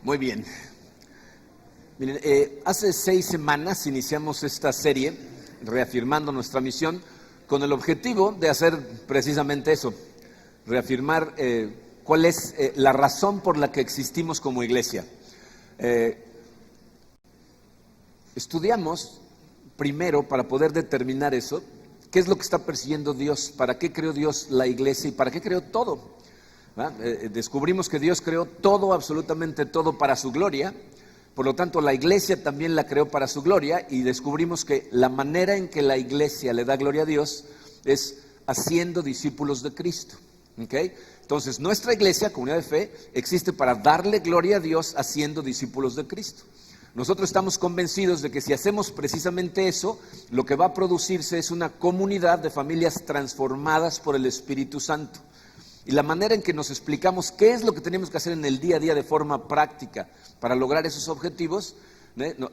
Muy bien. Miren, hace 6 semanas iniciamos esta serie, reafirmando nuestra misión, con el objetivo de hacer precisamente eso, reafirmar cuál es la razón por la que existimos como iglesia. Estudiamos primero, para poder determinar eso, qué es lo que está persiguiendo Dios, para qué creó Dios la iglesia y para qué creó todo. Descubrimos que Dios creó todo, absolutamente todo, para su gloria. Por lo tanto, la iglesia también la creó para su gloria, y descubrimos que la manera en que la iglesia le da gloria a Dios es haciendo discípulos de Cristo. ¿Okay? Entonces, nuestra iglesia, comunidad de fe, existe para darle gloria a Dios haciendo discípulos de Cristo. Nosotros estamos convencidos de que si hacemos precisamente eso, lo que va a producirse es una comunidad de familias transformadas por el Espíritu Santo. Y la manera en que nos explicamos qué es lo que tenemos que hacer en el día a día de forma práctica para lograr esos objetivos,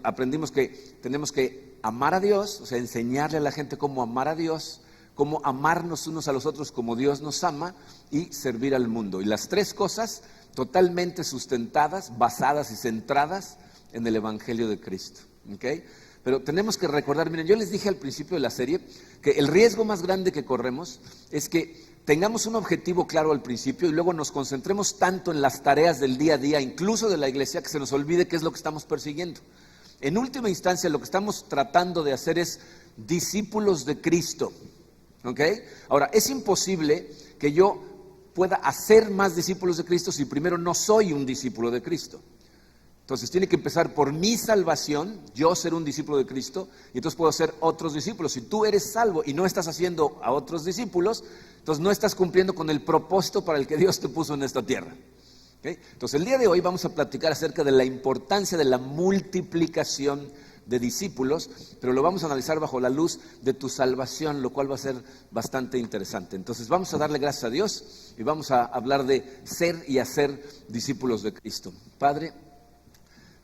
aprendimos que tenemos que amar a Dios, o sea, enseñarle a la gente cómo amar a Dios, cómo amarnos unos a los otros como Dios nos ama, y servir al mundo. Y las 3 cosas totalmente sustentadas, basadas y centradas en el Evangelio de Cristo. ¿Okay? Pero tenemos que recordar, miren, yo les dije al principio de la serie que el riesgo más grande que corremos es que tengamos un objetivo claro al principio y luego nos concentremos tanto en las tareas del día a día, incluso de la iglesia, que se nos olvide qué es lo que estamos persiguiendo. En última instancia, lo que estamos tratando de hacer es discípulos de Cristo. ¿Okay? Ahora, es imposible que yo pueda hacer más discípulos de Cristo si primero no soy un discípulo de Cristo. Entonces tiene que empezar por mi salvación, yo ser un discípulo de Cristo, y entonces puedo hacer otros discípulos. Si tú eres salvo y no estás haciendo a otros discípulos, entonces no estás cumpliendo con el propósito para el que Dios te puso en esta tierra. ¿Okay? Entonces el día de hoy vamos a platicar acerca de la importancia de la multiplicación de discípulos, pero lo vamos a analizar bajo la luz de tu salvación, lo cual va a ser bastante interesante. Entonces vamos a darle gracias a Dios y vamos a hablar de ser y hacer discípulos de Cristo. Padre,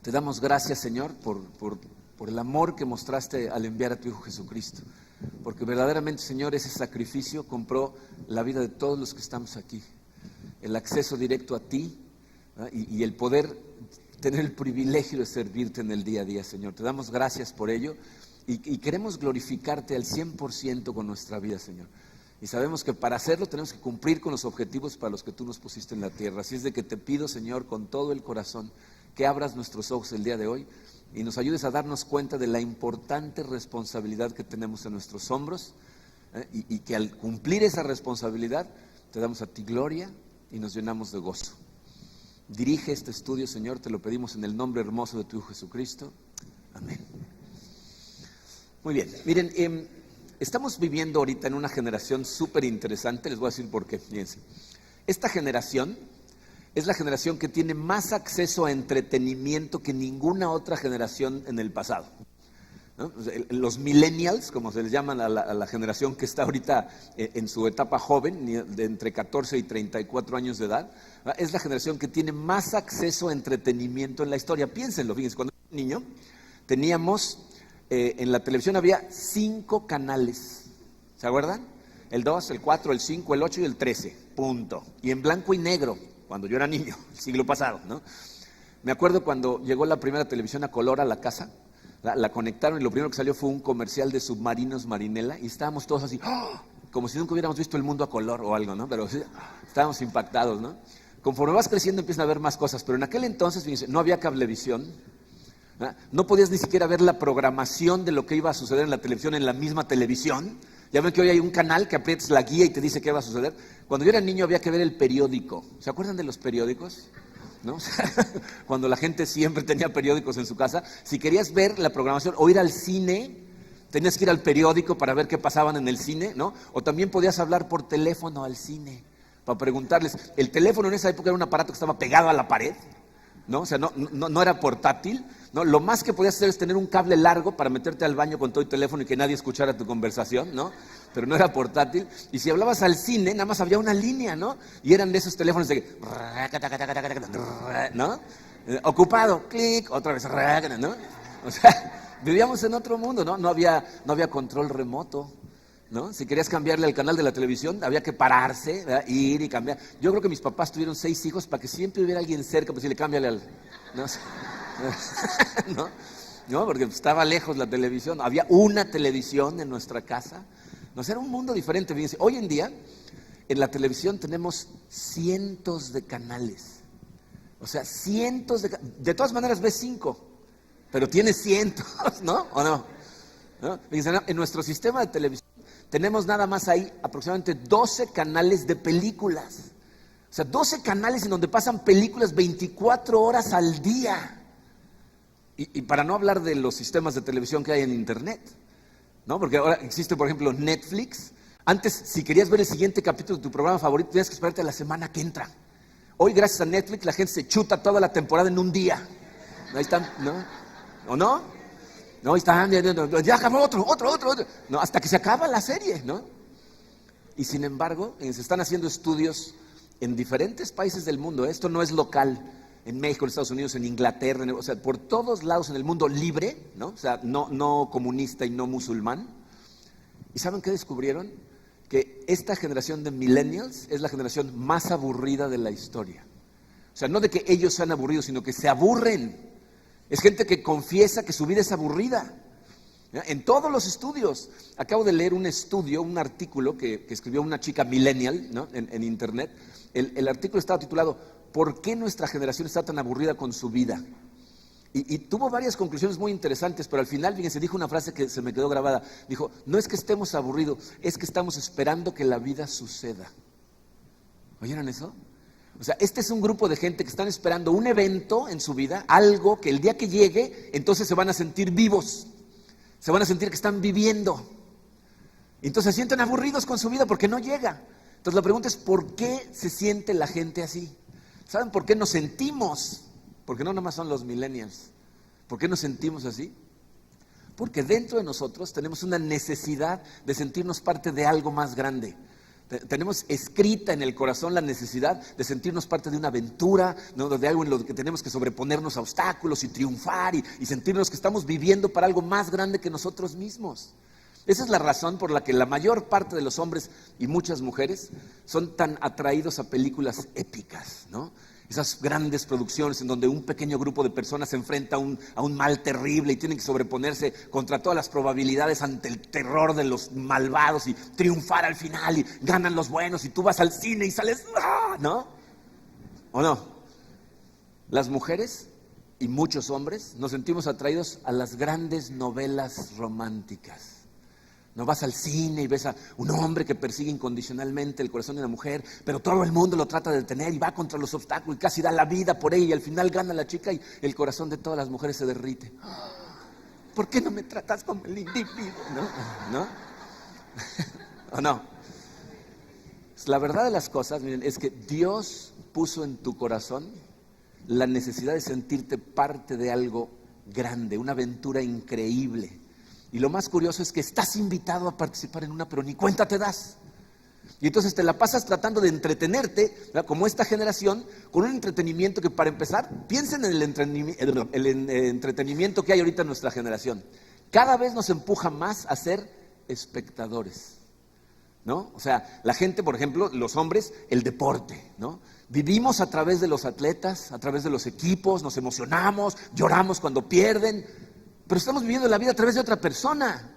te damos gracias, Señor, por el amor que mostraste al enviar a tu Hijo Jesucristo. Porque verdaderamente, Señor, ese sacrificio compró la vida de todos los que estamos aquí. El acceso directo a ti, y el poder tener el privilegio de servirte en el día a día, Señor. Te damos gracias por ello y queremos glorificarte al 100% con nuestra vida, Señor. Y sabemos que para hacerlo tenemos que cumplir con los objetivos para los que tú nos pusiste en la tierra. Así es de que te pido, Señor, con todo el corazón, que abras nuestros ojos el día de hoy y nos ayudes a darnos cuenta de la importante responsabilidad que tenemos en nuestros hombros, y que al cumplir esa responsabilidad te damos a ti gloria y nos llenamos de gozo. Dirige este estudio, Señor, te lo pedimos en el nombre hermoso de tu Hijo Jesucristo. Amén. Muy bien, miren, estamos viviendo ahorita en una generación súper interesante, les voy a decir por qué, fíjense. Esta generación es la generación que tiene más acceso a entretenimiento que ninguna otra generación en el pasado, ¿no? Los millennials, como se les llama a la generación que está ahorita en su etapa joven, de entre 14 y 34 años de edad, es la generación que tiene más acceso a entretenimiento en la historia. Piénsenlo, fíjense, cuando era niño teníamos, en la televisión había 5 canales, ¿se acuerdan? El 2, el 4, el 5, el 8 y el 13, punto. Y en blanco y negro, cuando yo era niño, el siglo pasado, ¿no? Me acuerdo cuando llegó la primera televisión a color a la casa, la conectaron y lo primero que salió fue un comercial de submarinos Marinela y estábamos todos así, ¡oh!, como si nunca hubiéramos visto el mundo a color o algo, ¿no? Pero sí, estábamos impactados, ¿no? Conforme vas creciendo empiezan a ver más cosas, pero en aquel entonces, fíjense, no había cablevisión, no podías ni siquiera ver la programación de lo que iba a suceder en la televisión en la misma televisión. Ya ven que hoy hay un canal que aprietas la guía y te dice qué va a suceder. Cuando yo era niño había que ver el periódico. ¿Se acuerdan de los periódicos? ¿No? Cuando la gente siempre tenía periódicos en su casa. Si querías ver la programación o ir al cine, tenías que ir al periódico para ver qué pasaban en el cine, ¿no? O también podías hablar por teléfono al cine para preguntarles. El teléfono en esa época era un aparato que estaba pegado a la pared, ¿no? O sea, no era portátil, ¿no? Lo más que podías hacer es tener un cable largo para meterte al baño con todo el teléfono y que nadie escuchara tu conversación, ¿no? Pero no era portátil. Y si hablabas al cine, nada más había una línea, ¿no? Y eran de esos teléfonos de, ¿no? Ocupado, clic, otra vez, ¿no? O sea, vivíamos en otro mundo, ¿no? No había control remoto. ¿no? Si querías cambiarle al canal de la televisión, había que pararse, ¿verdad? Ir y cambiar. Yo creo que mis papás tuvieron 6 hijos para que siempre hubiera alguien cerca, pues si le cámbiale al... No, ¿no? ¿No? Porque estaba lejos la televisión. Había una televisión en nuestra casa. No, era un mundo diferente. Fíjense, hoy en día, en la televisión tenemos cientos de canales. O sea, cientos de todas maneras ves 5, pero tienes cientos, ¿no? ¿O no? ¿No? Fíjense, en nuestro sistema de televisión tenemos nada más ahí aproximadamente 12 canales de películas. O sea, 12 canales en donde pasan películas 24 horas al día. Y para no hablar de los sistemas de televisión que hay en internet, ¿no? Porque ahora existe, por ejemplo, Netflix. Antes, si querías ver el siguiente capítulo de tu programa favorito, tenías que esperarte a la semana que entra. Hoy, gracias a Netflix, la gente se chuta toda la temporada en un día. Ahí están, ¿no? ¿O no? No, ahí están, ya acabó otro. No, hasta que se acaba la serie, ¿no? Y sin embargo, se están haciendo estudios en diferentes países del mundo. Esto no es local. En México, en Estados Unidos, en Inglaterra, o sea, por todos lados en el mundo libre, ¿no? O sea, no comunista y no musulmán. ¿Y saben qué descubrieron? Que esta generación de millennials es la generación más aburrida de la historia. O sea, no de que ellos sean aburridos, sino que se aburren. Es gente que confiesa que su vida es aburrida. En todos los estudios. Acabo de leer un estudio, un artículo que escribió una chica millennial, ¿no? en internet. El artículo estaba titulado ¿Por qué nuestra generación está tan aburrida con su vida? Y tuvo varias conclusiones muy interesantes, pero al final, fíjense, dijo una frase que se me quedó grabada. Dijo, no es que estemos aburridos, es que estamos esperando que la vida suceda. ¿Oyeron eso? O sea, este es un grupo de gente que están esperando un evento en su vida, algo que el día que llegue, entonces se van a sentir vivos. Se van a sentir que están viviendo. Entonces se sienten aburridos con su vida porque no llega. Entonces la pregunta es, ¿por qué se siente la gente así? ¿Saben por qué nos sentimos? Porque no nada más son los millennials. ¿Por qué nos sentimos así? Porque dentro de nosotros tenemos una necesidad de sentirnos parte de algo más grande. Tenemos escrita en el corazón la necesidad de sentirnos parte de una aventura, ¿no? De algo en lo que tenemos que sobreponernos a obstáculos y triunfar y sentirnos que estamos viviendo para algo más grande que nosotros mismos. Esa es la razón por la que la mayor parte de los hombres y muchas mujeres son tan atraídos a películas épicas, ¿no? Esas grandes producciones en donde un pequeño grupo de personas se enfrenta a un mal terrible y tienen que sobreponerse contra todas las probabilidades ante el terror de los malvados y triunfar al final y ganan los buenos y tú vas al cine y sales, ¿no? ¿O no? Las mujeres y muchos hombres nos sentimos atraídos a las grandes novelas románticas. No vas al cine y ves a un hombre que persigue incondicionalmente el corazón de una mujer, pero todo el mundo lo trata de detener y va contra los obstáculos y casi da la vida por ella y al final gana la chica y el corazón de todas las mujeres se derrite. ¿Por qué no me tratas como el individuo? ¿No? ¿O no? La verdad de las cosas, miren, es que Dios puso en tu corazón la necesidad de sentirte parte de algo grande, una aventura increíble. Y lo más curioso es que estás invitado a participar en una, pero ni cuenta te das. Y entonces te la pasas tratando de entretenerte, ¿verdad? Como esta generación, con un entretenimiento que, para empezar, piensen en el entretenimiento que hay ahorita en nuestra generación. Cada vez nos empuja más a ser espectadores, ¿no? O sea, la gente, por ejemplo, los hombres, el deporte, ¿no? Vivimos a través de los atletas, a través de los equipos, nos emocionamos, lloramos cuando pierden, pero estamos viviendo la vida a través de otra persona,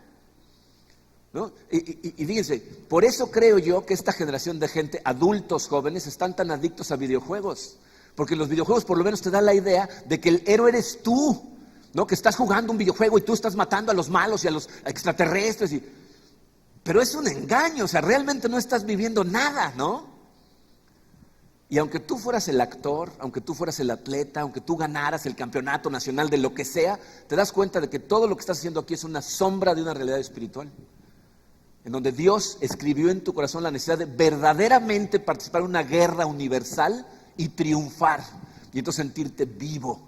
¿no? Y fíjense, por eso creo yo que esta generación de gente, adultos jóvenes, están tan adictos a videojuegos. Porque los videojuegos por lo menos te dan la idea de que el héroe eres tú, ¿no? Que estás jugando un videojuego y tú estás matando a los malos y a los extraterrestres. Pero es un engaño, o sea, realmente no estás viviendo nada, ¿no? Y aunque tú fueras el actor, aunque tú fueras el atleta, aunque tú ganaras el campeonato nacional de lo que sea, te das cuenta de que todo lo que estás haciendo aquí es una sombra de una realidad espiritual. En donde Dios escribió en tu corazón la necesidad de verdaderamente participar en una guerra universal y triunfar. Y entonces sentirte vivo.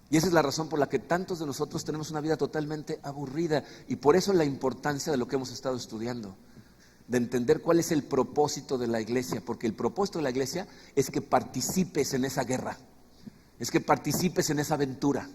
Y esa es la razón por la que tantos de nosotros tenemos una vida totalmente aburrida. Y por eso la importancia de lo que hemos estado estudiando. De entender cuál es el propósito de la iglesia, porque el propósito de la iglesia es que participes en esa guerra, es que participes en esa aventura.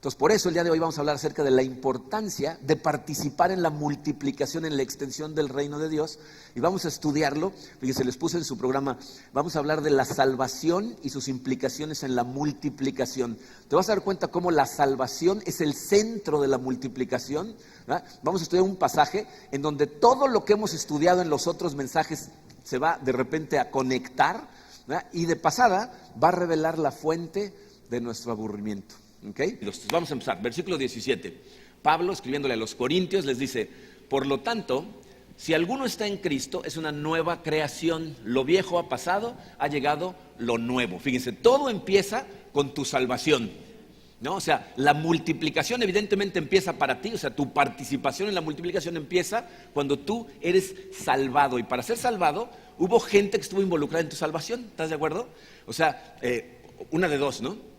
Entonces, por eso el día de hoy vamos a hablar acerca de la importancia de participar en la multiplicación, en la extensión del reino de Dios. Y vamos a estudiarlo, fíjense, les puse en su programa, vamos a hablar de la salvación y sus implicaciones en la multiplicación. Te vas a dar cuenta cómo la salvación es el centro de la multiplicación, ¿verdad? Vamos a estudiar un pasaje en donde todo lo que hemos estudiado en los otros mensajes se va de repente a conectar, ¿verdad? Y de pasada va a revelar la fuente de nuestro aburrimiento. ¿Okay? Vamos a empezar, versículo 17. Pablo, escribiéndole a los Corintios, les dice: por lo tanto, si alguno está en Cristo, es una nueva creación. Lo viejo ha pasado, ha llegado lo nuevo. Fíjense, todo empieza con tu salvación, ¿no? O sea, la multiplicación evidentemente empieza para ti. O sea, tu participación en la multiplicación empieza cuando tú eres salvado. Y para ser salvado, hubo gente que estuvo involucrada en tu salvación. ¿Estás de acuerdo? O sea, una de dos, ¿no?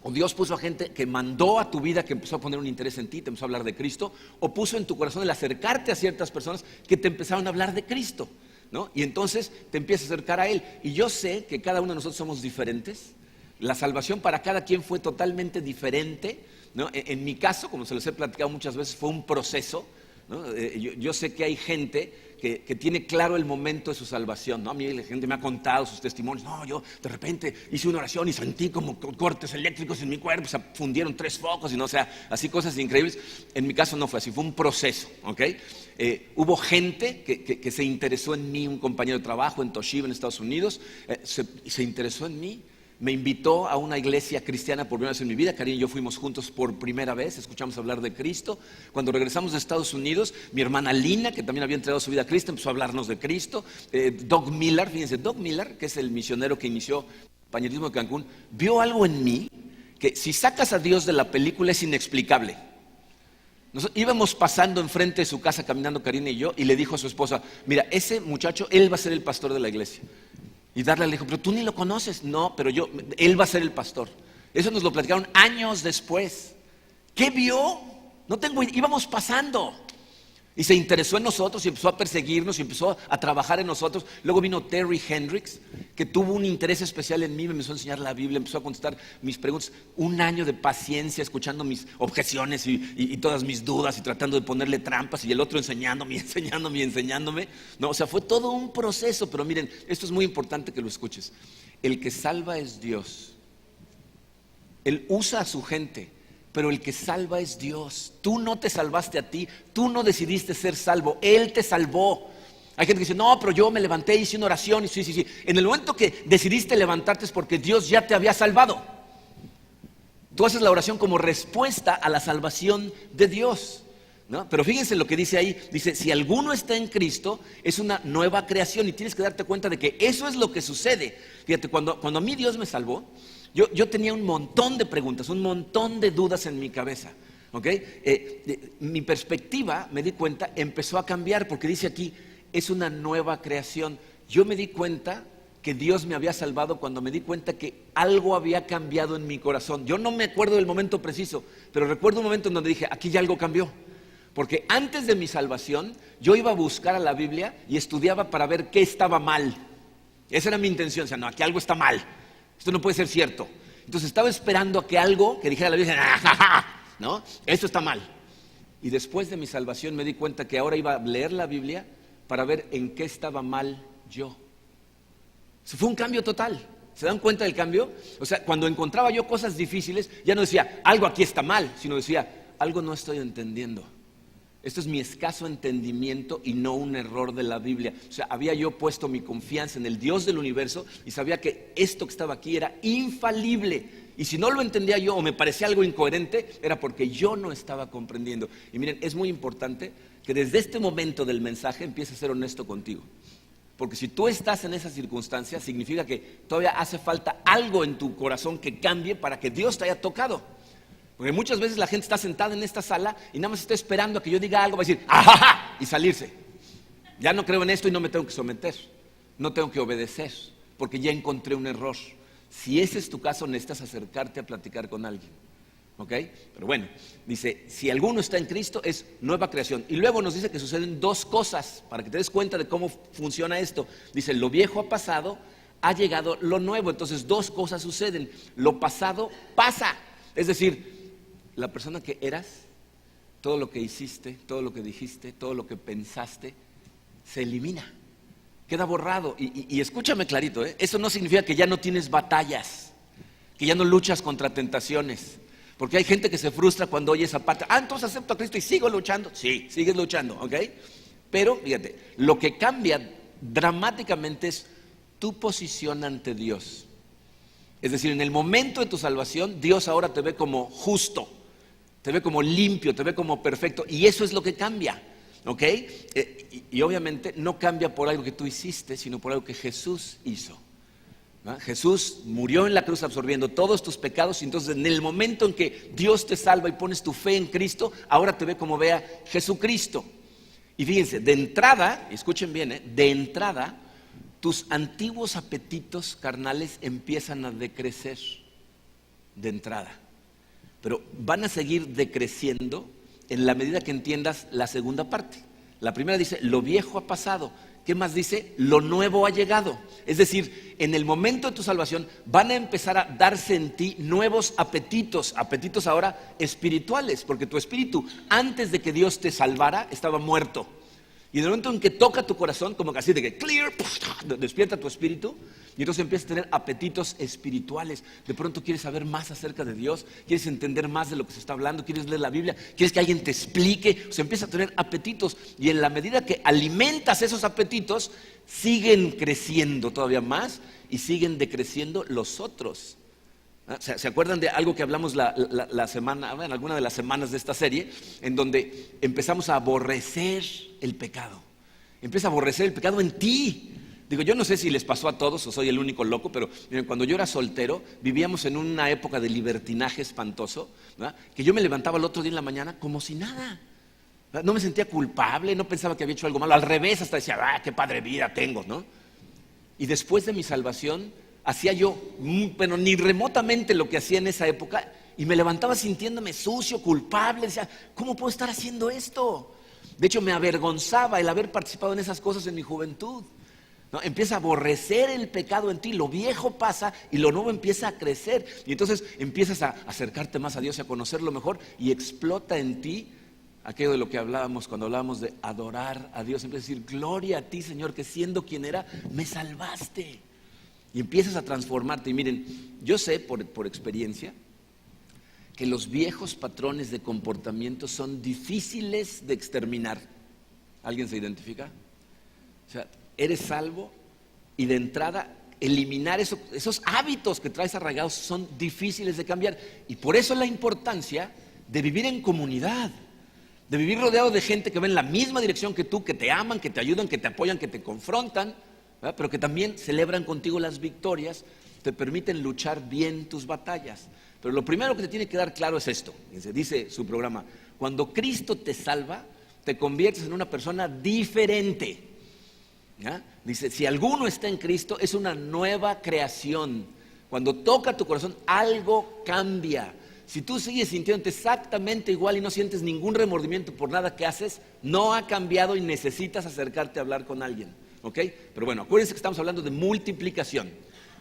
O Dios puso a gente que mandó a tu vida, que empezó a poner un interés en ti, te empezó a hablar de Cristo, o puso en tu corazón el acercarte a ciertas personas que te empezaron a hablar de Cristo, ¿no? Y entonces te empiezas a acercar a Él. Y yo sé que cada uno de nosotros somos diferentes. La salvación para cada quien fue totalmente diferente, ¿no? En mi caso, como se los he platicado muchas veces, fue un proceso, ¿no? Yo sé que hay gente que tiene claro el momento de su salvación, ¿no? A mí la gente me ha contado sus testimonios. No, yo de repente hice una oración y sentí como cortes eléctricos en mi cuerpo, se fundieron 3 focos y no, o sea, así cosas increíbles. En mi caso no fue así, fue un proceso, ¿ok? Hubo gente que se interesó en mí, un compañero de trabajo en Toshiba en Estados Unidos, se interesó en mí. Me invitó a una iglesia cristiana por primera vez en mi vida. Karin y yo fuimos juntos por primera vez, escuchamos hablar de Cristo. Cuando regresamos de Estados Unidos, mi hermana Lina, que también había entregado su vida a Cristo, empezó a hablarnos de Cristo. Doug Miller, fíjense, Doug Miller, que es el misionero que inició el compañerismo de Cancún, vio algo en mí que si sacas a Dios de la película es inexplicable. Íbamos pasando enfrente de su casa caminando Karina y yo, y le dijo a su esposa: mira, ese muchacho, él va a ser el pastor de la iglesia. Y Darla le dijo: pero tú ni lo conoces. No, pero él va a ser el pastor. Eso nos lo platicaron años después. ¿Qué vio? No tengo idea. Íbamos pasando. Y se interesó en nosotros y empezó a perseguirnos y empezó a trabajar en nosotros. Luego vino Terry Hendricks, que tuvo un interés especial en mí, me empezó a enseñar la Biblia, empezó a contestar mis preguntas. Un año de paciencia, escuchando mis objeciones y todas mis dudas y tratando de ponerle trampas, y el otro enseñándome. No, o sea, fue todo un proceso. Pero miren, esto es muy importante que lo escuches. El que salva es Dios. Él usa a su gente, pero el que salva es Dios. Tú no te salvaste a ti, tú no decidiste ser salvo, Él te salvó. Hay gente que dice: no, pero yo me levanté, hice una oración. Y sí. En el momento que decidiste levantarte es porque Dios ya te había salvado. Tú haces la oración como respuesta a la salvación de Dios, ¿no? Pero fíjense lo que dice ahí. Dice: si alguno está en Cristo, es una nueva creación. Y tienes que darte cuenta de que eso es lo que sucede. Fíjate, cuando a mí Dios me salvó, yo tenía un montón de preguntas, un montón de dudas en mi cabeza, ¿ok? Mi perspectiva, me di cuenta, empezó a cambiar, porque dice aquí: es una nueva creación. Yo me di cuenta que Dios me había salvado cuando me di cuenta que algo había cambiado en mi corazón. Yo no me acuerdo del momento preciso, pero recuerdo un momento en donde dije: aquí ya algo cambió. Porque antes de mi salvación, yo iba a buscar a la Biblia y estudiaba para ver qué estaba mal. Esa era mi intención. O sea, no, aquí algo está mal. Esto no puede ser cierto. Entonces estaba esperando a que algo que dijera la Biblia, ¿no? Esto está mal. Y después de mi salvación me di cuenta que ahora iba a leer la Biblia para ver en qué estaba mal yo. Eso fue un cambio total. ¿Se dan cuenta del cambio? O sea, cuando encontraba yo cosas difíciles, ya no decía: algo aquí está mal, sino decía: algo no estoy entendiendo. Esto es mi escaso entendimiento y no un error de la Biblia. O sea, había yo puesto mi confianza en el Dios del universo y sabía que esto que estaba aquí era infalible. Y si no lo entendía yo o me parecía algo incoherente, era porque yo no estaba comprendiendo. Y miren, es muy importante que desde este momento del mensaje empieces a ser honesto contigo. Porque si tú estás en esa circunstancia, significa que todavía hace falta algo en tu corazón que cambie para que Dios te haya tocado. Porque muchas veces la gente está sentada en esta sala y nada más está esperando a que yo diga algo, va a decir ¡ajaja! Y salirse. Ya no creo en esto y no me tengo que someter, no tengo que obedecer, porque ya encontré un error. Si ese es tu caso, necesitas acercarte a platicar con alguien, ¿ok? Pero bueno, dice: si alguno está en Cristo, es nueva creación. Y luego nos dice que suceden 2 cosas, para que te des cuenta de cómo funciona esto. Dice: lo viejo ha pasado, ha llegado lo nuevo. Entonces 2 cosas suceden. Lo pasado pasa, es decir, la persona que eras, todo lo que hiciste, todo lo que dijiste, todo lo que pensaste, se elimina, queda borrado. Y escúchame clarito, eso no significa que ya no tienes batallas, que ya no luchas contra tentaciones. Porque hay gente que se frustra cuando oye esa parte. Entonces acepto a Cristo y sigo luchando. Sí, sigues luchando, ¿ok? Pero fíjate, lo que cambia dramáticamente es tu posición ante Dios. Es decir, en el momento de tu salvación, Dios ahora te ve como justo, te ve como limpio, te ve como perfecto. Y eso es lo que cambia, ¿ok? Y obviamente no cambia por algo que tú hiciste, sino por algo que Jesús hizo. ¿No? Jesús murió en la cruz absorbiendo todos tus pecados, y entonces en el momento en que Dios te salva y pones tu fe en Cristo, ahora te ve como ve a Jesucristo. Y fíjense, de entrada, escuchen bien, de entrada, tus antiguos apetitos carnales empiezan a decrecer, de entrada. Pero van a seguir decreciendo en la medida que entiendas la segunda parte. La primera dice, lo viejo ha pasado. ¿Qué más dice? Lo nuevo ha llegado. Es decir, en el momento de tu salvación van a empezar a darse en ti nuevos apetitos, apetitos ahora espirituales, porque tu espíritu antes de que Dios te salvara estaba muerto. Y en el momento en que toca tu corazón, como que así de que clear, despierta tu espíritu, y entonces empiezas a tener apetitos espirituales. De pronto quieres saber más acerca de Dios, quieres entender más de lo que se está hablando, quieres leer la Biblia, quieres que alguien te explique. O sea, empiezas a tener apetitos, y en la medida que alimentas esos apetitos, siguen creciendo todavía más y siguen decreciendo los otros. ¿Se acuerdan de algo que hablamos la semana, en alguna de las semanas de esta serie, en donde empezamos a aborrecer el pecado? Empieza a aborrecer el pecado en ti. Digo, yo no sé si les pasó a todos o soy el único loco, pero miren, cuando yo era soltero, vivíamos en una época de libertinaje espantoso, ¿verdad? Que yo me levantaba el otro día en la mañana como si nada. ¿Verdad? No me sentía culpable, no pensaba que había hecho algo malo, al revés, hasta decía, qué padre vida tengo, ¿no? Y después de mi salvación, hacía yo, pero ni remotamente lo que hacía en esa época, y me levantaba sintiéndome sucio, culpable. Decía, ¿cómo puedo estar haciendo esto? De hecho, me avergonzaba el haber participado en esas cosas en mi juventud, ¿no? Empieza a aborrecer el pecado en ti, lo viejo pasa y lo nuevo empieza a crecer. Y entonces empiezas a acercarte más a Dios y a conocerlo mejor, y explota en ti aquello de lo que hablábamos cuando hablábamos de adorar a Dios. Empiezas a decir, gloria a ti, Señor, que siendo quien era, me salvaste. Y empiezas a transformarte. Y miren, yo sé por experiencia que los viejos patrones de comportamiento son difíciles de exterminar. ¿Alguien se identifica? O sea, eres salvo y de entrada eliminar esos hábitos que traes arraigados son difíciles de cambiar. Y por eso la importancia de vivir en comunidad, de vivir rodeado de gente que va en la misma dirección que tú, que te aman, que te ayudan, que te apoyan, que te confrontan, ¿verdad? Pero que también celebran contigo las victorias, te permiten luchar bien tus batallas. Pero lo primero que te tiene que dar claro es esto. Dice su programa, cuando Cristo te salva, te conviertes en una persona diferente. ¿Ya? Dice, si alguno está en Cristo, es una nueva creación. Cuando toca tu corazón, algo cambia. Si tú sigues sintiéndote exactamente igual y no sientes ningún remordimiento por nada que haces, no ha cambiado y necesitas acercarte a hablar con alguien. ¿Ok? Pero bueno, acuérdense que estamos hablando de multiplicación.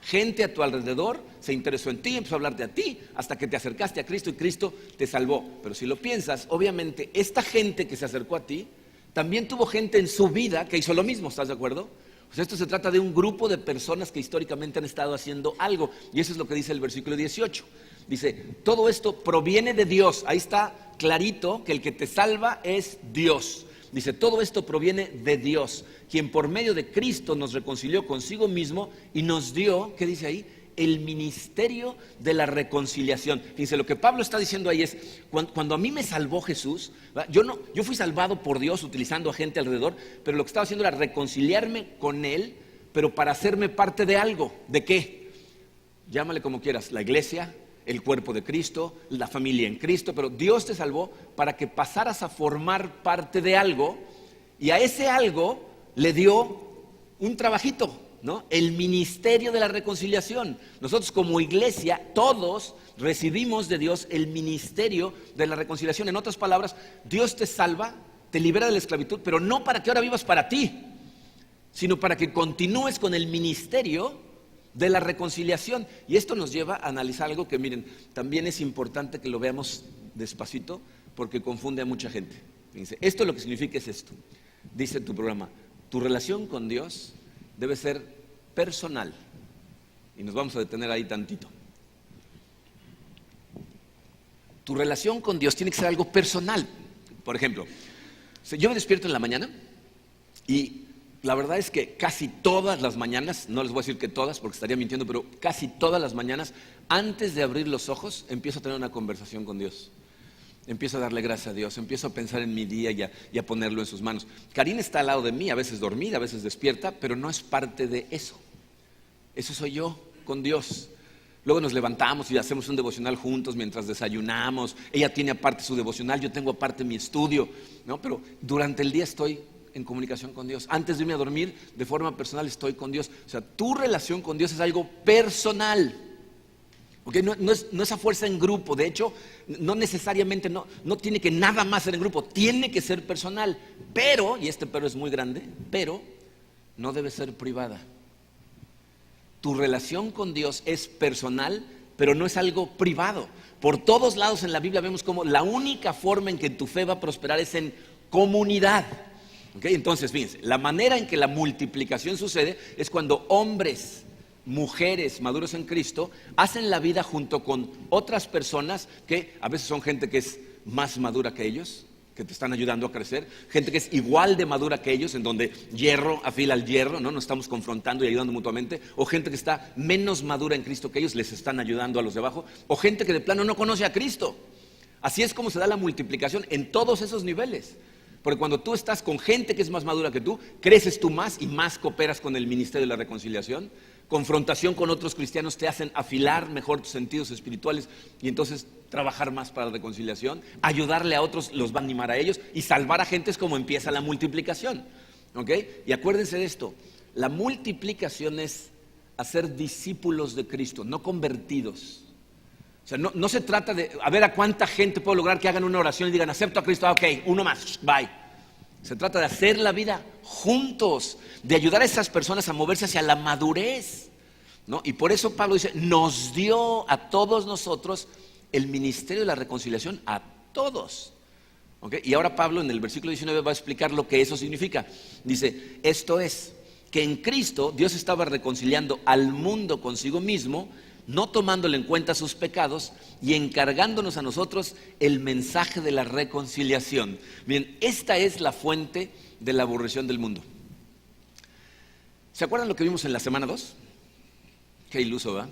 Gente a tu alrededor se interesó en ti, empezó a hablarte a ti, hasta que te acercaste a Cristo y Cristo te salvó. Pero si lo piensas, obviamente, esta gente que se acercó a ti, también tuvo gente en su vida que hizo lo mismo, ¿estás de acuerdo? Pues esto se trata de un grupo de personas que históricamente han estado haciendo algo. Y eso es lo que dice el versículo 18. Dice, todo esto proviene de Dios. Ahí está clarito que el que te salva es Dios. Dice, todo esto proviene de Dios, quien por medio de Cristo nos reconcilió consigo mismo y nos dio, ¿qué dice ahí? El ministerio de la reconciliación. Fíjense, lo que Pablo está diciendo ahí es, cuando a mí me salvó Jesús, yo fui salvado por Dios utilizando a gente alrededor, pero lo que estaba haciendo era reconciliarme con Él, pero para hacerme parte de algo. ¿De qué? Llámale como quieras, la iglesia, el cuerpo de Cristo, la familia en Cristo, pero Dios te salvó para que pasaras a formar parte de algo, y a ese algo le dio un trabajito, ¿no? El ministerio de la reconciliación. Nosotros como iglesia, todos recibimos de Dios el ministerio de la reconciliación. En otras palabras, Dios te salva, te libera de la esclavitud, pero no para que ahora vivas para ti, sino para que continúes con el ministerio de la reconciliación. Y esto nos lleva a analizar algo que, miren, también es importante que lo veamos despacito, porque confunde a mucha gente. Fíjense, esto lo que significa es esto. Dice tu programa, tu relación con Dios debe ser personal. Y nos vamos a detener ahí tantito. Tu relación con Dios tiene que ser algo personal. Por ejemplo, yo me despierto en la mañana y la verdad es que casi todas las mañanas, no les voy a decir que todas porque estaría mintiendo, pero casi todas las mañanas, antes de abrir los ojos, empiezo a tener una conversación con Dios. Empiezo a darle gracias a Dios, empiezo a pensar en mi día y a ponerlo en sus manos. Karina está al lado de mí, a veces dormida, a veces despierta, pero no es parte de eso. Eso soy yo con Dios. Luego nos levantamos y hacemos un devocional juntos mientras desayunamos. Ella tiene aparte su devocional, yo tengo aparte mi estudio, ¿no? Pero durante el día estoy en comunicación con Dios. Antes de irme a dormir, de forma personal estoy con Dios. O sea, tu relación con Dios es algo personal. ¿Okay? No es a fuerza en grupo. De hecho, no necesariamente, no tiene que nada más ser en grupo. Tiene que ser personal. Pero, y este pero es muy grande, pero no debe ser privada. Tu relación con Dios es personal, pero no es algo privado. Por todos lados en la Biblia vemos como la única forma en que tu fe va a prosperar es en comunidad. ¿Okay? Entonces, fíjense, la manera en que la multiplicación sucede es cuando hombres, mujeres maduros en Cristo hacen la vida junto con otras personas que a veces son gente que es más madura que ellos, que te están ayudando a crecer, gente que es igual de madura que ellos, en donde hierro afila al hierro, ¿no? Nos estamos confrontando y ayudando mutuamente, o gente que está menos madura en Cristo que ellos, les están ayudando a los de abajo, o gente que de plano no conoce a Cristo. Así es como se da la multiplicación en todos esos niveles. Porque cuando tú estás con gente que es más madura que tú, creces tú más y más cooperas con el ministerio de la reconciliación. Confrontación con otros cristianos te hacen afilar mejor tus sentidos espirituales y entonces trabajar más para la reconciliación. Ayudarle a otros los va a animar a ellos y salvar a gente es como empieza la multiplicación. ¿Okay? Y acuérdense de esto, la multiplicación es hacer discípulos de Cristo, no convertidos. O sea, no se trata de a ver a cuánta gente puedo lograr que hagan una oración y digan acepto a Cristo, ok, uno más, bye. Se trata de hacer la vida juntos, de ayudar a esas personas a moverse hacia la madurez, ¿no? Y por eso Pablo dice, nos dio a todos nosotros el ministerio de la reconciliación, a todos. ¿Okay? Y ahora Pablo en el versículo 19 va a explicar lo que eso significa. Dice, esto es, que en Cristo Dios estaba reconciliando al mundo consigo mismo, no tomándole en cuenta sus pecados y encargándonos a nosotros el mensaje de la reconciliación. Bien, esta es la fuente de la aborreción del mundo. ¿Se acuerdan lo que vimos en la semana 2? Qué iluso, ¿verdad?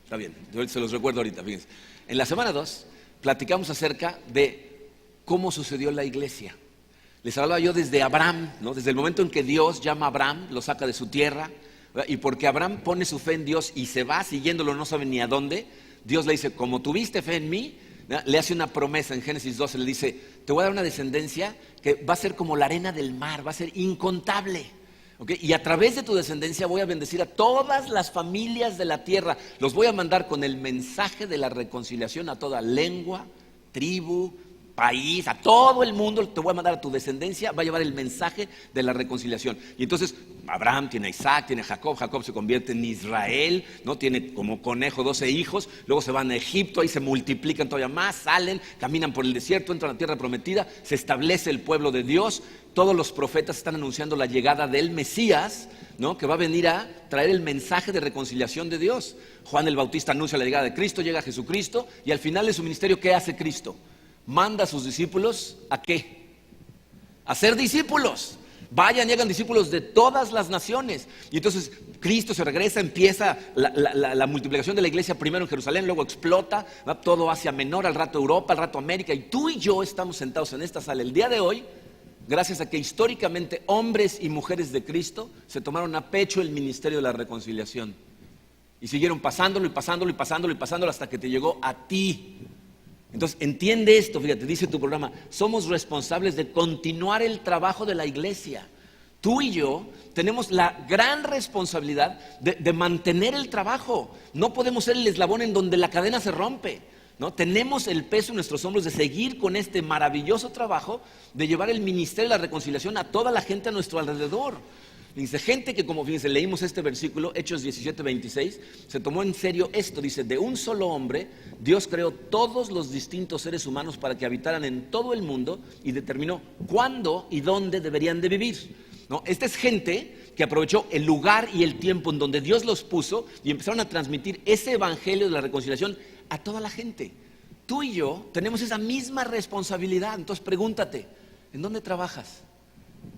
Está bien, yo se los recuerdo ahorita, fíjense. En la semana 2 platicamos acerca de cómo sucedió la iglesia. Les hablaba yo desde Abraham, ¿no? Desde el momento en que Dios llama a Abraham, lo saca de su tierra, y porque Abraham pone su fe en Dios y se va siguiéndolo, no sabe ni a dónde, Dios le dice, como tuviste fe en mí, le hace una promesa en Génesis 12, le dice, te voy a dar una descendencia que va a ser como la arena del mar, va a ser incontable. ¿Okay? Y a través de tu descendencia voy a bendecir a todas las familias de la tierra, los voy a mandar con el mensaje de la reconciliación a toda lengua, tribu, país, a todo el mundo, te voy a mandar a tu descendencia, va a llevar el mensaje de la reconciliación. Y entonces Abraham tiene a Isaac, tiene a Jacob, Jacob se convierte en Israel, ¿no? Tiene como conejo 12 hijos, luego se van a Egipto, ahí se multiplican todavía más, salen, caminan por el desierto, entran a la tierra prometida, se establece el pueblo de Dios, todos los profetas están anunciando la llegada del Mesías, ¿no? Que va a venir a traer el mensaje de reconciliación de Dios. Juan el Bautista anuncia la llegada de Cristo, llega Jesucristo y al final de su ministerio, ¿qué hace Cristo? Manda a sus discípulos ¿a qué? A ser discípulos. Vayan y hagan discípulos de todas las naciones. Y entonces Cristo se regresa, empieza la multiplicación de la iglesia primero en Jerusalén, luego explota, va todo Asia Menor, al rato Europa, al rato América. Y tú y yo estamos sentados en esta sala el día de hoy, gracias a que históricamente hombres y mujeres de Cristo se tomaron a pecho el ministerio de la reconciliación. Y siguieron pasándolo y pasándolo y pasándolo y pasándolo hasta que te llegó a ti. Entonces, entiende esto, fíjate, dice tu programa, somos responsables de continuar el trabajo de la iglesia. Tú y yo tenemos la gran responsabilidad de mantener el trabajo. No podemos ser el eslabón en donde la cadena se rompe, ¿no? Tenemos el peso en nuestros hombros de seguir con este maravilloso trabajo de llevar el ministerio de la reconciliación a toda la gente a nuestro alrededor. Dice, gente que, como fíjense, leímos este versículo, Hechos 17:26, se tomó en serio esto. Dice, de un solo hombre, Dios creó todos los distintos seres humanos para que habitaran en todo el mundo y determinó cuándo y dónde deberían de vivir, ¿no? Esta es gente que aprovechó el lugar y el tiempo en donde Dios los puso y empezaron a transmitir ese evangelio de la reconciliación a toda la gente. Tú y yo tenemos esa misma responsabilidad. Entonces pregúntate, ¿en dónde trabajas?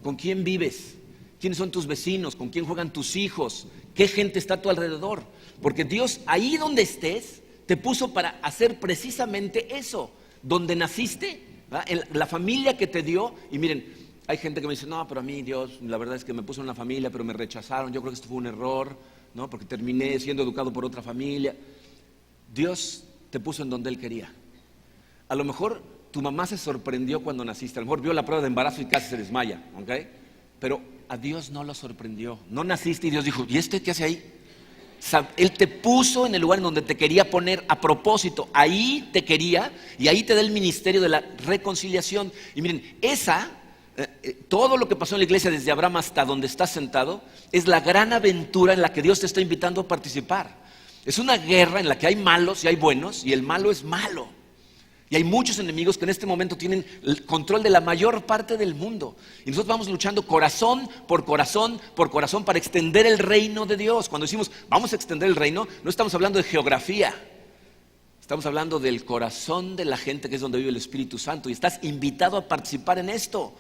¿Con quién vives? ¿Quiénes son tus vecinos? ¿Con quién juegan tus hijos? ¿Qué gente está a tu alrededor? Porque Dios, ahí donde estés, te puso para hacer precisamente eso. Donde naciste, ¿verdad? En la familia que te dio. Y miren, hay gente que me dice, no, pero a mí Dios, la verdad es que me puso en una familia, pero me rechazaron. Yo creo que esto fue un error, ¿no? Porque terminé siendo educado por otra familia. Dios te puso en donde Él quería. A lo mejor tu mamá se sorprendió cuando naciste. A lo mejor vio la prueba de embarazo y casi se desmaya, ¿ok? Pero a Dios no lo sorprendió. No naciste y Dios dijo, ¿y este qué hace ahí? Él te puso en el lugar en donde te quería poner a propósito. Ahí te quería y ahí te da el ministerio de la reconciliación. Y miren, todo lo que pasó en la iglesia desde Abraham hasta donde estás sentado es la gran aventura en la que Dios te está invitando a participar. Es una guerra en la que hay malos y hay buenos, y el malo es malo. Y hay muchos enemigos que en este momento tienen el control de la mayor parte del mundo. Y nosotros vamos luchando corazón por corazón por corazón para extender el reino de Dios. Cuando decimos vamos a extender el reino, no estamos hablando de geografía. Estamos hablando del corazón de la gente, que es donde vive el Espíritu Santo. Y estás invitado a participar en esto.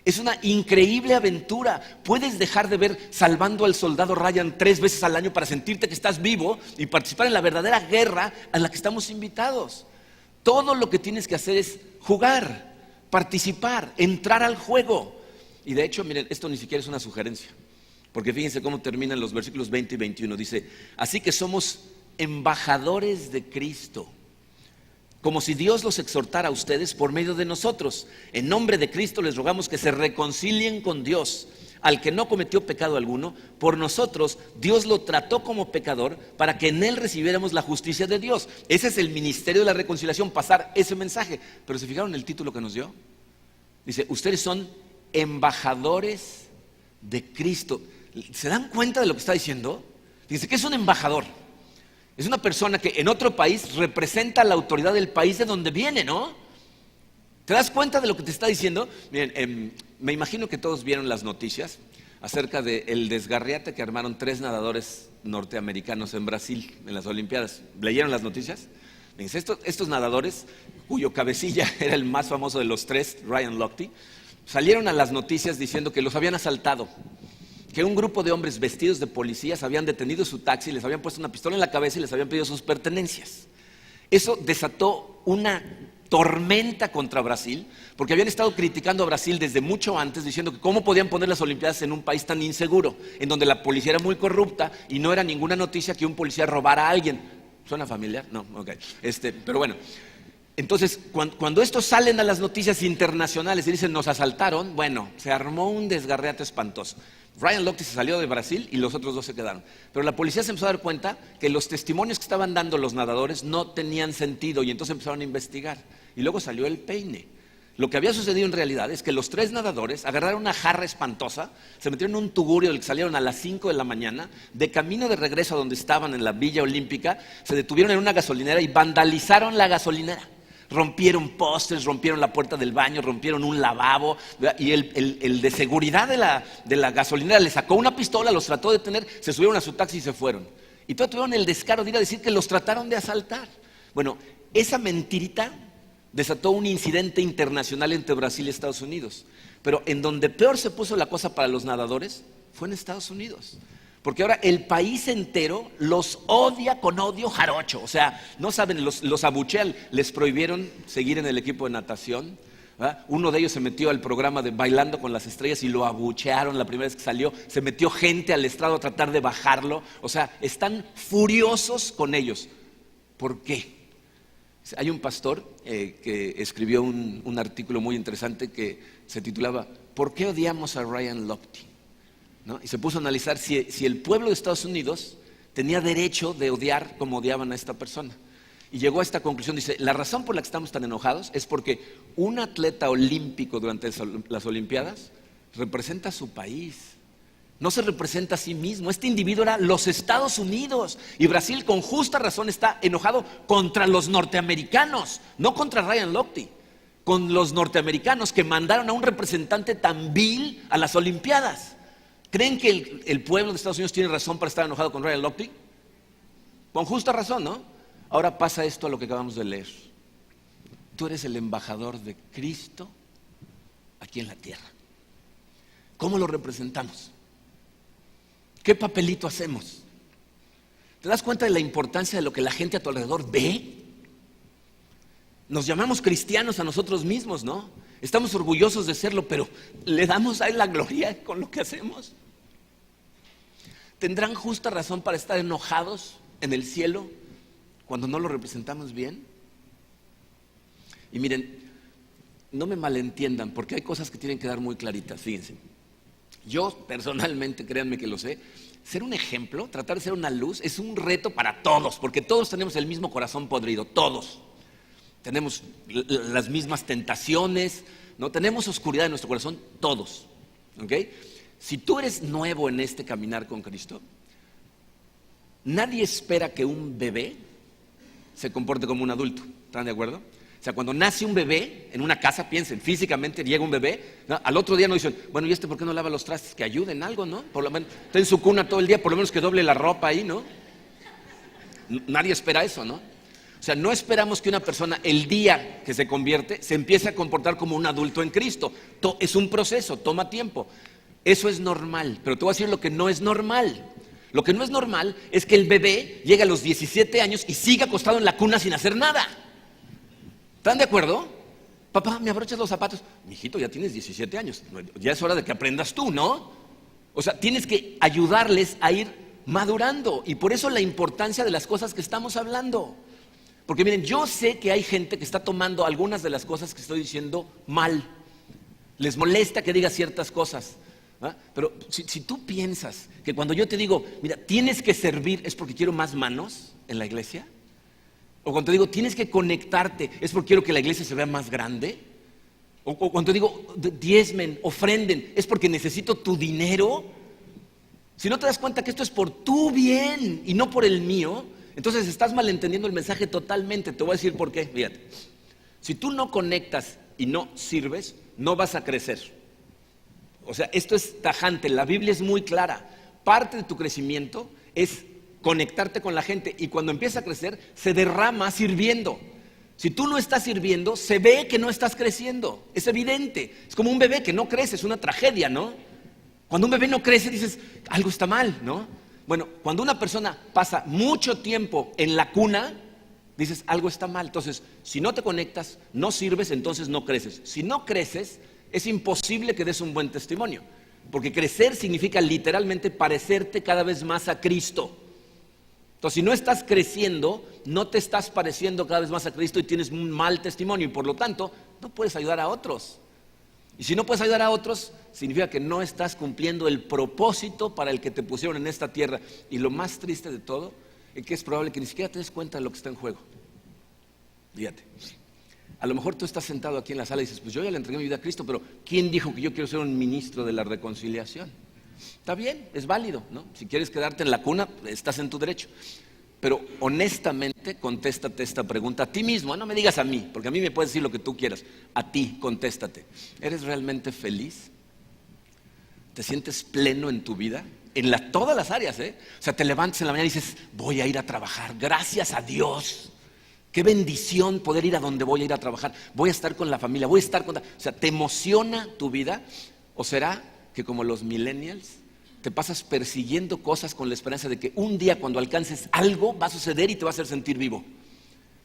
Es una increíble aventura. Puedes dejar de ver Salvando al Soldado Ryan 3 veces al año para sentirte que estás vivo y participar en la verdadera guerra a la que estamos invitados. Todo lo que tienes que hacer es jugar, participar, entrar al juego. Y de hecho, miren, esto ni siquiera es una sugerencia, porque fíjense cómo terminan los versículos 20 y 21. Dice, así que somos embajadores de Cristo, como si Dios los exhortara a ustedes por medio de nosotros. En nombre de Cristo les rogamos que se reconcilien con Dios. Al que no cometió pecado alguno, por nosotros Dios lo trató como pecador para que en él recibiéramos la justicia de Dios. Ese es el ministerio de la reconciliación, pasar ese mensaje. Pero ¿se fijaron el título que nos dio? Dice, ustedes son embajadores de Cristo. ¿Se dan cuenta de lo que está diciendo? Dice, ¿qué es un embajador? Es una persona que en otro país representa la autoridad del país de donde viene, ¿no? ¿Te das cuenta de lo que te está diciendo? Miren, me imagino que todos vieron las noticias acerca del desgarriate que armaron 3 nadadores norteamericanos en Brasil en las Olimpiadas. ¿Leyeron las noticias? Estos nadadores, cuyo cabecilla era el más famoso de los 3, Ryan Lochte, salieron a las noticias diciendo que los habían asaltado, que un grupo de hombres vestidos de policías habían detenido su taxi, les habían puesto una pistola en la cabeza y les habían pedido sus pertenencias. Eso desató una tormenta contra Brasil, porque habían estado criticando a Brasil desde mucho antes, diciendo que cómo podían poner las Olimpiadas en un país tan inseguro, en donde la policía era muy corrupta y no era ninguna noticia que un policía robara a alguien. ¿Suena familiar? No, ok. Pero bueno, entonces cuando estos salen a las noticias internacionales y dicen nos asaltaron, bueno, se armó un desgarriate espantoso. Ryan Lochte se salió de Brasil y los otros 2 se quedaron. Pero la policía se empezó a dar cuenta que los testimonios que estaban dando los nadadores no tenían sentido y entonces empezaron a investigar. Y luego salió el peine. Lo que había sucedido en realidad es que los 3 nadadores agarraron una jarra espantosa, se metieron en un tugurio del que salieron a las 5 de la mañana, de camino de regreso a donde estaban en la Villa Olímpica, se detuvieron en una gasolinera y vandalizaron la gasolinera. Rompieron postes, rompieron la puerta del baño, rompieron un lavabo, ¿verdad? Y el de seguridad de la gasolinera le sacó una pistola, los trató de detener, se subieron a su taxi y se fueron. Y todos tuvieron el descaro de ir a decir que los trataron de asaltar. Bueno, esa mentirita desató un incidente internacional entre Brasil y Estados Unidos. Pero en donde peor se puso la cosa para los nadadores fue en Estados Unidos. Porque ahora el país entero los odia con odio jarocho. O sea, no saben, los abuchean, les prohibieron seguir en el equipo de natación, ¿verdad? Uno de ellos se metió al programa de Bailando con las Estrellas y lo abuchearon la primera vez que salió. Se metió gente al estrado a tratar de bajarlo. O sea, están furiosos con ellos. ¿Por qué? Hay un pastor que escribió un artículo muy interesante que se titulaba ¿Por qué odiamos a Ryan Lochte? ¿No? Y se puso a analizar si el pueblo de Estados Unidos tenía derecho de odiar como odiaban a esta persona. Y llegó a esta conclusión, dice, la razón por la que estamos tan enojados es porque un atleta olímpico durante las Olimpiadas representa a su país. No se representa a sí mismo. Este individuo era los Estados Unidos. Y Brasil con justa razón está enojado contra los norteamericanos, no contra Ryan Lochte, con los norteamericanos que mandaron a un representante tan vil a las Olimpiadas. ¿Creen que el pueblo de Estados Unidos tiene razón para estar enojado con Ryan Lochte? Con justa razón, ¿no? Ahora pasa esto a lo que acabamos de leer. Tú eres el embajador de Cristo aquí en la tierra. ¿Cómo lo representamos? ¿Qué papelito hacemos? ¿Te das cuenta de la importancia de lo que la gente a tu alrededor ve? Nos llamamos cristianos a nosotros mismos, ¿no? Estamos orgullosos de serlo, pero ¿le damos a Él la gloria con lo que hacemos? ¿Tendrán justa razón para estar enojados en el cielo cuando no lo representamos bien? Y miren, no me malentiendan, porque hay cosas que tienen que dar muy claritas. Fíjense, yo personalmente, créanme que lo sé, ser un ejemplo, tratar de ser una luz, es un reto para todos, porque todos tenemos el mismo corazón podrido, todos. Tenemos las mismas tentaciones, ¿no? Tenemos oscuridad en nuestro corazón, todos. ¿Ok? Si tú eres nuevo en este caminar con Cristo, nadie espera que un bebé se comporte como un adulto. ¿Están de acuerdo? O sea, cuando nace un bebé en una casa, piensen, físicamente llega un bebé, ¿no? Al otro día no dicen, bueno, ¿y este por qué no lava los trastes? Que ayuden algo, ¿no? Por lo menos está en su cuna todo el día, por lo menos que doble la ropa ahí, ¿no? Nadie espera eso, ¿no? O sea, no esperamos que una persona el día que se convierte se empiece a comportar como un adulto en Cristo. Es un proceso, toma tiempo. Eso es normal, pero te voy a decir lo que no es normal. Lo que no es normal es que el bebé llegue a los 17 años y siga acostado en la cuna sin hacer nada. ¿Están de acuerdo? Papá, ¿me abrochas los zapatos? Mijito, ya tienes 17 años, ya es hora de que aprendas tú, ¿no? O sea, tienes que ayudarles a ir madurando. Y por eso la importancia de las cosas que estamos hablando. Porque miren, yo sé que hay gente que está tomando algunas de las cosas que estoy diciendo mal. Les molesta que diga ciertas cosas. ¿Ah? Pero si tú piensas que cuando yo te digo, mira, tienes que servir, es porque quiero más manos en la iglesia. O cuando te digo, tienes que conectarte, es porque quiero que la iglesia se vea más grande. O cuando te digo, diezmen, ofrenden, es porque necesito tu dinero. Si no te das cuenta que esto es por tu bien y no por el mío, entonces estás malentendiendo el mensaje totalmente. Te voy a decir por qué. Fíjate, si tú no conectas y no sirves, no vas a crecer. O sea, esto es tajante, la Biblia es muy clara. Parte de tu crecimiento es conectarte con la gente y cuando empieza a crecer, se derrama sirviendo. Si tú no estás sirviendo, se ve que no estás creciendo. Es evidente. Es como un bebé que no crece, es una tragedia, ¿no? Cuando un bebé no crece, dices, algo está mal, ¿no? Bueno, cuando una persona pasa mucho tiempo en la cuna, dices, algo está mal. Entonces, si no te conectas, no sirves, entonces no creces. Si no creces, es imposible que des un buen testimonio. Porque crecer significa literalmente parecerte cada vez más a Cristo. Entonces, si no estás creciendo, no te estás pareciendo cada vez más a Cristo y tienes un mal testimonio. Y por lo tanto, no puedes ayudar a otros. Y si no puedes ayudar a otros, significa que no estás cumpliendo el propósito para el que te pusieron en esta tierra. Y lo más triste de todo es que es probable que ni siquiera te des cuenta de lo que está en juego. Fíjate, a lo mejor tú estás sentado aquí en la sala y dices, pues yo ya le entregué mi vida a Cristo, pero ¿quién dijo que yo quiero ser un ministro de la reconciliación? Está bien, es válido, ¿no? Si quieres quedarte en la cuna, estás en tu derecho. Pero honestamente, contéstate esta pregunta a ti mismo. No me digas a mí, porque a mí me puedes decir lo que tú quieras. A ti, contéstate. ¿Eres realmente feliz? ¿Te sientes pleno en tu vida? En todas las áreas, ¿eh? O sea, te levantas en la mañana y dices, voy a ir a trabajar, gracias a Dios. Qué bendición poder ir a donde voy a ir a trabajar. Voy a estar con la familia, voy a estar con... O sea, ¿te emociona tu vida? ¿O será que como los millennials te pasas persiguiendo cosas con la esperanza de que un día cuando alcances algo va a suceder y te va a hacer sentir vivo?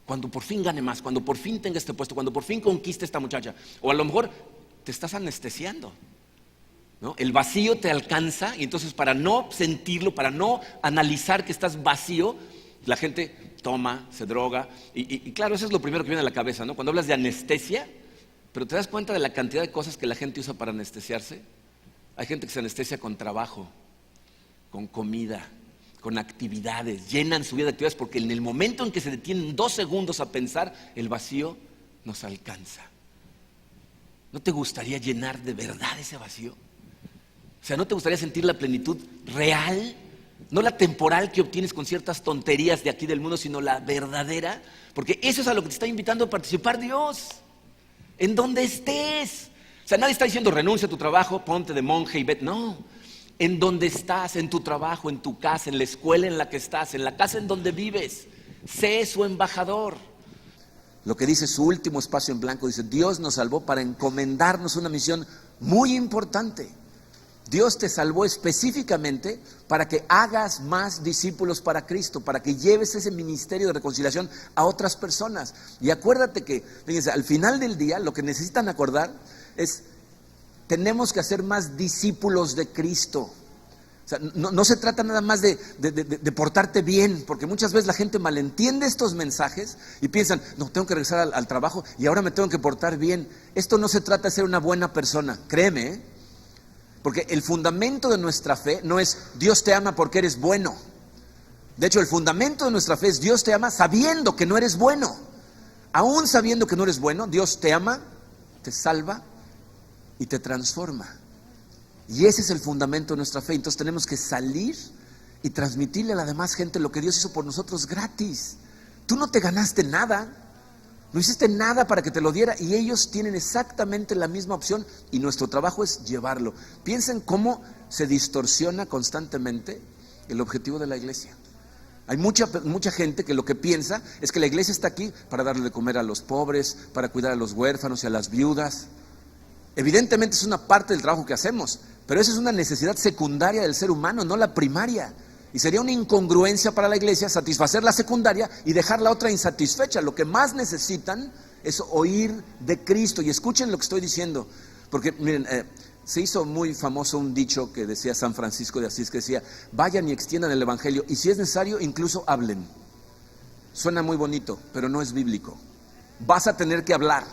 Cuando por fin gane más, cuando por fin tenga este puesto, cuando por fin conquiste esta muchacha. O a lo mejor te estás anestesiando, ¿no? El vacío te alcanza y entonces para no sentirlo, para no analizar que estás vacío, la gente toma, se droga. Y claro, eso es lo primero que viene a la cabeza, ¿no? Cuando hablas de anestesia, pero te das cuenta de la cantidad de cosas que la gente usa para anestesiarse. Hay gente que se anestesia con trabajo, con comida, con actividades, llenan su vida de actividades porque en el momento en que se detienen 2 segundos a pensar, el vacío nos alcanza. ¿No te gustaría llenar de verdad ese vacío? O sea, ¿no te gustaría sentir la plenitud real? No la temporal que obtienes con ciertas tonterías de aquí del mundo, sino la verdadera. Porque eso es a lo que te está invitando a participar Dios. En donde estés. O sea, nadie está diciendo renuncia a tu trabajo, ponte de monje y vete. No. En donde estás, en tu trabajo, en tu casa, en la escuela en la que estás, en la casa en donde vives. Sé su embajador. Lo que dice su último espacio en blanco, dice, Dios nos salvó para encomendarnos una misión muy importante. Dios te salvó específicamente para que hagas más discípulos para Cristo, para que lleves ese ministerio de reconciliación a otras personas. Y acuérdate que, fíjense, al final del día lo que necesitan acordar es, tenemos que hacer más discípulos de Cristo. O sea, no se trata nada más de portarte bien, porque muchas veces la gente malentiende estos mensajes y piensan, no, tengo que regresar al trabajo y ahora me tengo que portar bien. Esto no se trata de ser una buena persona, créeme, ¿eh? Porque el fundamento de nuestra fe no es Dios te ama porque eres bueno. De hecho, el fundamento de nuestra fe es Dios te ama sabiendo que no eres bueno. Aún sabiendo que no eres bueno, Dios te ama, te salva y te transforma. Y ese es el fundamento de nuestra fe. Entonces tenemos que salir y transmitirle a la demás gente lo que Dios hizo por nosotros gratis. Tú no te ganaste nada. No hiciste nada para que te lo diera y ellos tienen exactamente la misma opción y nuestro trabajo es llevarlo. Piensen cómo se distorsiona constantemente el objetivo de la iglesia. Hay mucha gente que lo que piensa es que la iglesia está aquí para darle de comer a los pobres, para cuidar a los huérfanos y a las viudas. Evidentemente es una parte del trabajo que hacemos, pero esa es una necesidad secundaria del ser humano, no la primaria. Y sería una incongruencia para la iglesia satisfacer la secundaria y dejar la otra insatisfecha. Lo que más necesitan es oír de Cristo. Y escuchen lo que estoy diciendo. Porque miren, se hizo muy famoso un dicho que decía San Francisco de Asís, que decía, vayan y extiendan el evangelio y si es necesario incluso hablen. Suena muy bonito, pero no es bíblico. Vas a tener que hablar.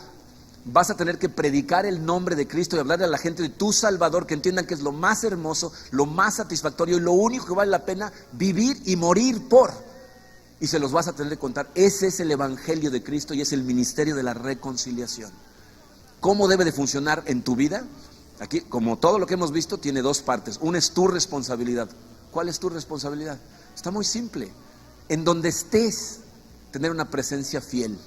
Vas a tener que predicar el nombre de Cristo y hablarle a la gente de tu Salvador, que entiendan que es lo más hermoso, lo más satisfactorio y lo único que vale la pena vivir y morir por. Y se los vas a tener que contar. Ese es el evangelio de Cristo y es el ministerio de la reconciliación. ¿Cómo debe de funcionar en tu vida? Aquí, como todo lo que hemos visto, tiene dos partes. Una es tu responsabilidad. ¿Cuál es tu responsabilidad? Está muy simple. En donde estés, tener una presencia fiel.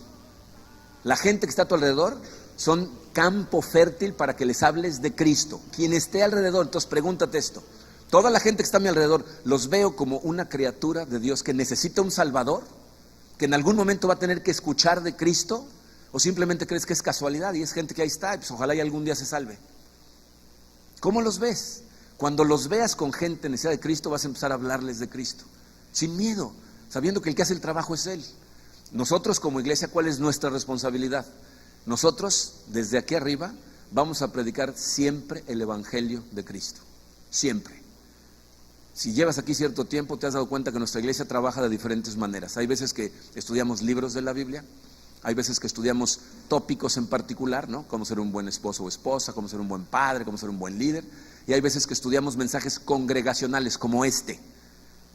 La gente que está a tu alrededor son campo fértil para que les hables de Cristo. Quien esté alrededor, entonces pregúntate esto. Toda la gente que está a mi alrededor, ¿los veo como una criatura de Dios que necesita un Salvador? ¿Que en algún momento va a tener que escuchar de Cristo? ¿O simplemente crees que es casualidad y es gente que ahí está, pues ojalá y algún día se salve? ¿Cómo los ves? Cuando los veas con gente en necesidad de Cristo, vas a empezar a hablarles de Cristo. Sin miedo, sabiendo que el que hace el trabajo es Él. Nosotros como iglesia, ¿cuál es nuestra responsabilidad? Nosotros, desde aquí arriba, vamos a predicar siempre el evangelio de Cristo. Siempre. Si llevas aquí cierto tiempo, te has dado cuenta que nuestra iglesia trabaja de diferentes maneras. Hay veces que estudiamos libros de la Biblia, hay veces que estudiamos tópicos en particular, ¿no? Cómo ser un buen esposo o esposa, cómo ser un buen padre, cómo ser un buen líder. Y hay veces que estudiamos mensajes congregacionales como este.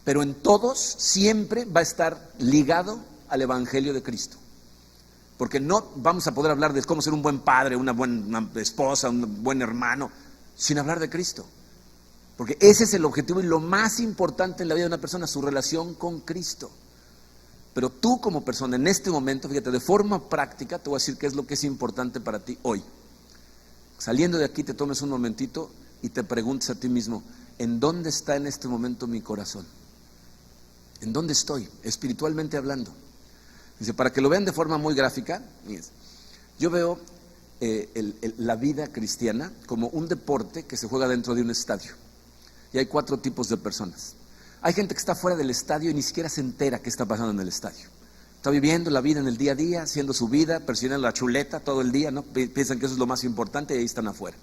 Pero en todos siempre va a estar ligado al evangelio de Cristo. Porque no vamos a poder hablar de cómo ser un buen padre, una buena esposa, un buen hermano, sin hablar de Cristo. Porque ese es el objetivo y lo más importante en la vida de una persona, su relación con Cristo. Pero tú como persona, en este momento, fíjate, de forma práctica, te voy a decir qué es lo que es importante para ti hoy. Saliendo de aquí, te tomes un momentito y te preguntes a ti mismo, ¿en dónde está en este momento mi corazón? ¿En dónde estoy, espiritualmente hablando? Dice, para que lo vean de forma muy gráfica, yo veo la vida cristiana como un deporte que se juega dentro de un estadio. Y hay 4 tipos de personas. Hay gente que está fuera del estadio y ni siquiera se entera qué está pasando en el estadio. Está viviendo la vida en el día a día, haciendo su vida, persiguiendo la chuleta todo el día, ¿no? Piensan que eso es lo más importante y ahí están afuera.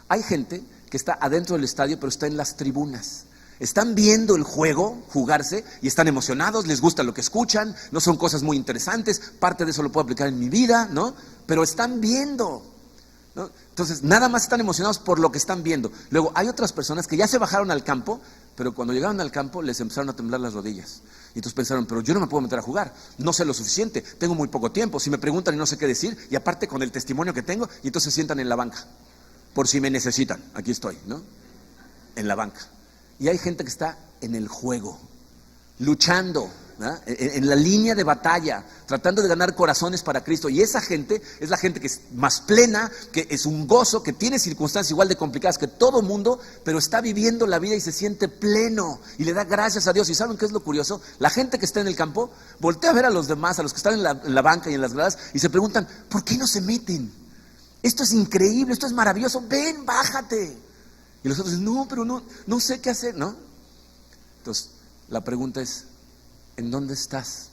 Hay gente que está adentro del estadio pero está en las tribunas. Están viendo el juego jugarse y están emocionados, les gusta lo que escuchan, no son cosas muy interesantes, parte de eso lo puedo aplicar en mi vida, ¿no? Pero están viendo, ¿no? Entonces, nada más están emocionados por lo que están viendo. Luego, hay otras personas que ya se bajaron al campo, pero cuando llegaron al campo les empezaron a temblar las rodillas. Y entonces pensaron, pero yo no me puedo meter a jugar, no sé lo suficiente, tengo muy poco tiempo, si me preguntan y no sé qué decir, y aparte con el testimonio que tengo, y entonces se sientan en la banca, por si me necesitan, aquí estoy, ¿no? en la banca. Y hay gente que está en el juego, luchando, ¿verdad?, en la línea de batalla, tratando de ganar corazones para Cristo. Y esa gente es la gente que es más plena, que es un gozo, que tiene circunstancias igual de complicadas que todo mundo, pero está viviendo la vida y se siente pleno y le da gracias a Dios. ¿Y saben qué es lo curioso? La gente que está en el campo voltea a ver a los demás, a los que están en la banca y en las gradas, y se preguntan, ¿por qué no se meten? Esto es increíble, esto es maravilloso, ven, bájate. Y los otros dicen, no, pero no sé qué hacer, ¿no? Entonces, la pregunta es, ¿en dónde estás?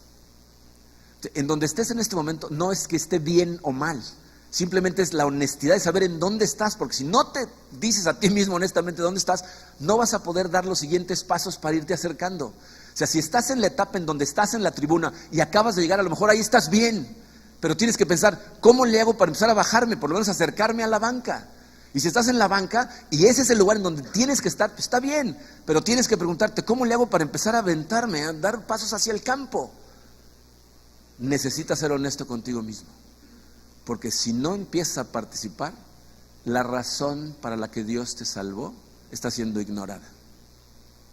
En donde estés en este momento no es que esté bien o mal, simplemente es la honestidad de saber en dónde estás, porque si no te dices a ti mismo honestamente dónde estás, no vas a poder dar los siguientes pasos para irte acercando. O sea, si estás en la etapa en donde estás en la tribuna y acabas de llegar, a lo mejor ahí estás bien, pero tienes que pensar, ¿cómo le hago para empezar a bajarme, por lo menos acercarme a la banca? Y si estás en la banca y ese es el lugar en donde tienes que estar, pues está bien, pero tienes que preguntarte, ¿cómo le hago para empezar a aventarme, a dar pasos hacia el campo? Necesitas ser honesto contigo mismo, porque si no empiezas a participar, la razón para la que Dios te salvó está siendo ignorada.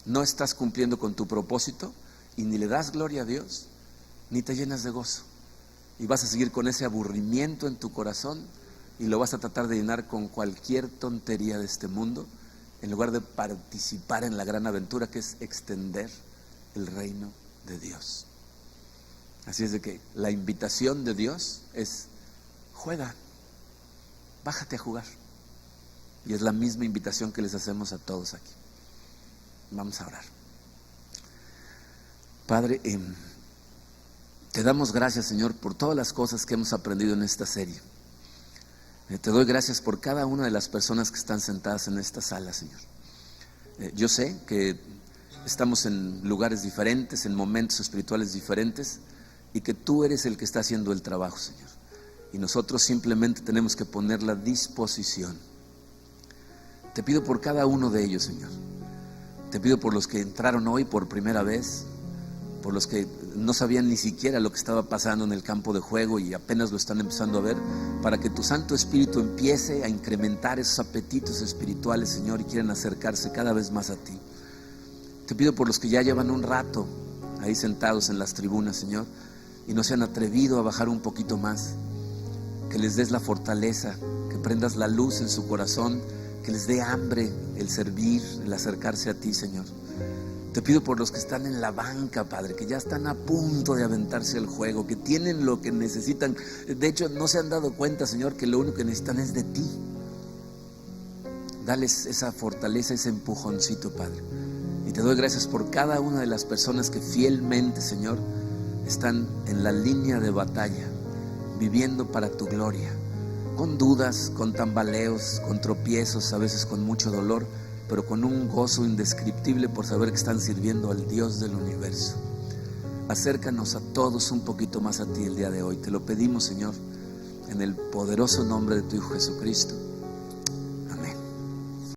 No estás cumpliendo con tu propósito y ni le das gloria a Dios, ni te llenas de gozo. Y vas a seguir con ese aburrimiento en tu corazón y lo vas a tratar de llenar con cualquier tontería de este mundo, en lugar de participar en la gran aventura que es extender el reino de Dios. Así es de que la invitación de Dios es, juega, bájate a jugar. Y es la misma invitación que les hacemos a todos aquí. Vamos a orar. Padre, te damos gracias, Señor, por todas las cosas que hemos aprendido en esta serie. Te doy gracias por cada una de las personas que están sentadas en esta sala, Señor. Yo sé que estamos en lugares diferentes, en momentos espirituales diferentes, y que tú eres el que está haciendo el trabajo, Señor. Y nosotros simplemente tenemos que poner la disposición. Te pido por cada uno de ellos, Señor. Te pido por los que entraron hoy por primera vez, por los que no sabían ni siquiera lo que estaba pasando en el campo de juego y apenas lo están empezando a ver, para que tu Santo Espíritu empiece a incrementar esos apetitos espirituales, Señor, y quieran acercarse cada vez más a ti. Te pido por los que ya llevan un rato ahí sentados en las tribunas, Señor, y no se han atrevido a bajar un poquito más, que les des la fortaleza, que prendas la luz en su corazón, que les dé hambre el servir, el acercarse a ti, Señor. Te pido por los que están en la banca, Padre, que ya están a punto de aventarse al juego, que tienen lo que necesitan. De hecho, no se han dado cuenta, Señor, que lo único que necesitan es de ti. Dales esa fortaleza, ese empujoncito, Padre. Y te doy gracias por cada una de las personas que fielmente, Señor, están en la línea de batalla, viviendo para tu gloria, con dudas, con tambaleos, con tropiezos, a veces con mucho dolor, pero con un gozo indescriptible por saber que están sirviendo al Dios del universo. Acércanos a todos un poquito más a ti el día de hoy. Te lo pedimos, Señor, en el poderoso nombre de tu Hijo Jesucristo.